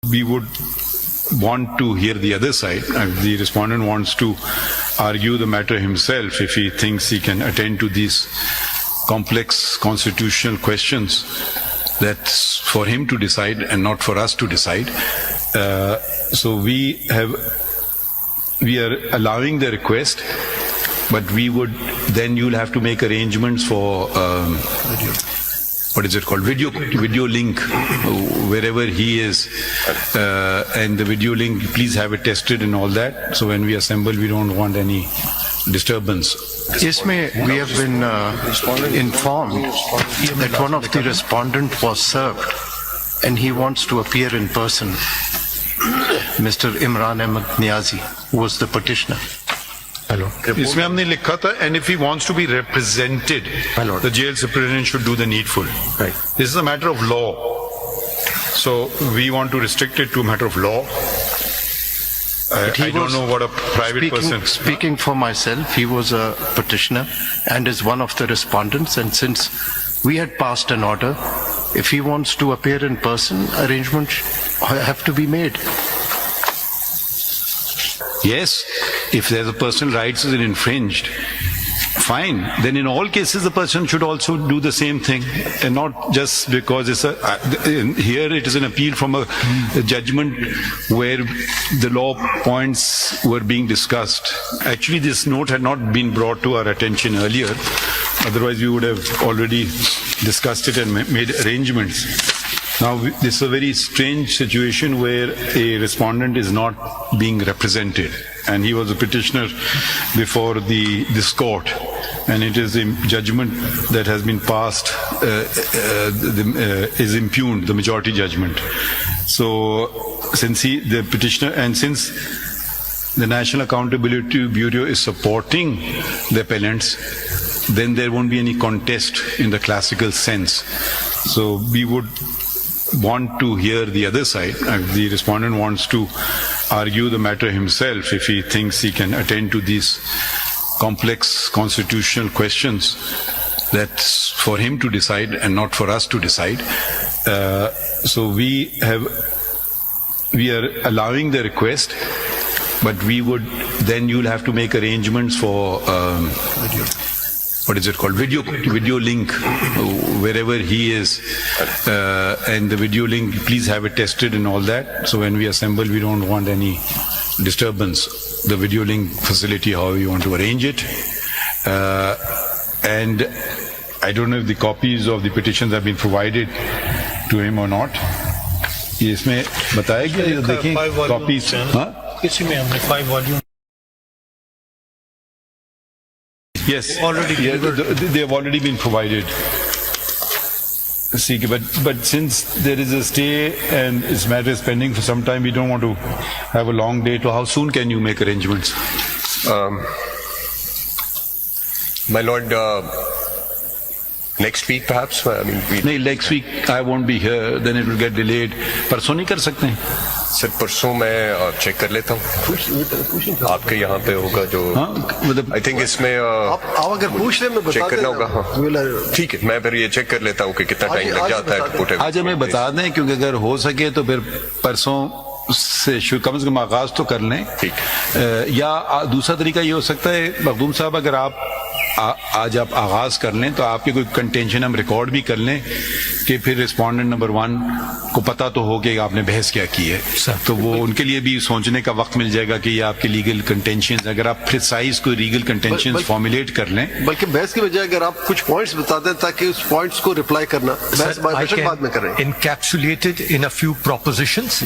We would want to hear the other side. The respondent wants to argue the matter himself if he thinks he can attend to these complex constitutional questions. That's for him to decide and not for us to decide. So we are allowing the request, but you'll have to make arrangements for video link, wherever he is, and the video link, please have it tested and all that. So when we assemble, we don't want any disturbance. Isme, we have been informed that one of the respondents was served and he wants to appear in person. Mr. Imran Ahmed Niazi, who was the petitioner. इसमें हमने लिखा था, and if he wants to be represented, the jail superintendent should do the needful. Right. This is a matter of law. So we want to restrict it to a matter of law. I don't know what a private person... Speaking for myself, he was a petitioner and is one of the respondents, and since we had passed an order, if he wants to appear in person, arrangements have to be made. Yes, if there's a personal rights is infringed, fine. Then in all cases, the person should also do the same thing, and not just because it's here it is an appeal from a judgment where the law points were being discussed. Actually, this note had not been brought to our attention earlier. Otherwise, we would have already discussed it and made arrangements. Now, this is a very strange situation where a respondent is not being represented, and he was a petitioner before this court, and it is a judgment that has been passed is impugned, the majority judgment. So, since the petitioner, and since the National Accountability Bureau is supporting the appellants, then there won't be any contest in the classical sense. So, we would want to hear the other side. The respondent wants to argue the matter himself if he thinks he can attend to these complex constitutional questions. That's for him to decide and not for us to decide. So we are allowing the request, but you'll have to make arrangements for video link, wherever he is, and the video link, please have it tested and all that. So when we assemble, we don't want any disturbance. The video link facility, however you want to arrange it. And I don't know if the copies of the petitions have been provided to him or not. इसमें बताया गया, देखें copies. किसी में हमने 5 volume. Yes, they have already been provided. See, but since there is a stay and this matter is pending for some time, we don't want to have a long day. So how soon can you make arrangements? My lord, next week perhaps. I mean, next week I won't be here. Then it will get delayed. परसों नहीं कर सकते हैं? Sir परसों मैं check कर लेता हूँ. आपके यहाँ पे होगा जो. I think इसमें आप अगर पूछ ले मैं बता चेक करना होगा. हाँ ठीक है, मैं फिर ये चेक कर लेता हूँ कि कितना टाइम लग जाता है. आज हमें बता दें, क्योंकि अगर हो सके तो फिर परसों से कम से कम आगाज तो कर लें. ठीक. या दूसरा तरीका ये हो सकता है मखदूम साहब, अगर आप आज आप आगाज कर लें तो आपके कोई कंटेंशन हम रिकॉर्ड भी कर लें कि फिर रिस्पोंडेंट नंबर 1 को पता तो हो कि आपने बहस क्या की है, तो वो उनके लिए भी सोचने का वक्त मिल जाएगा कि ये आपके लीगल कंटेंशन, अगर आप प्रिसाइज कोई लीगल कंटेंशन फॉर्मुलेट कर लें. बल्कि बहस की बजाय अगर आप कुछ पॉइंट्स बता दें ताकि उस पॉइंट्स को रिप्लाई करना, बहस बाद में करें. Encapsulated in a few propositions.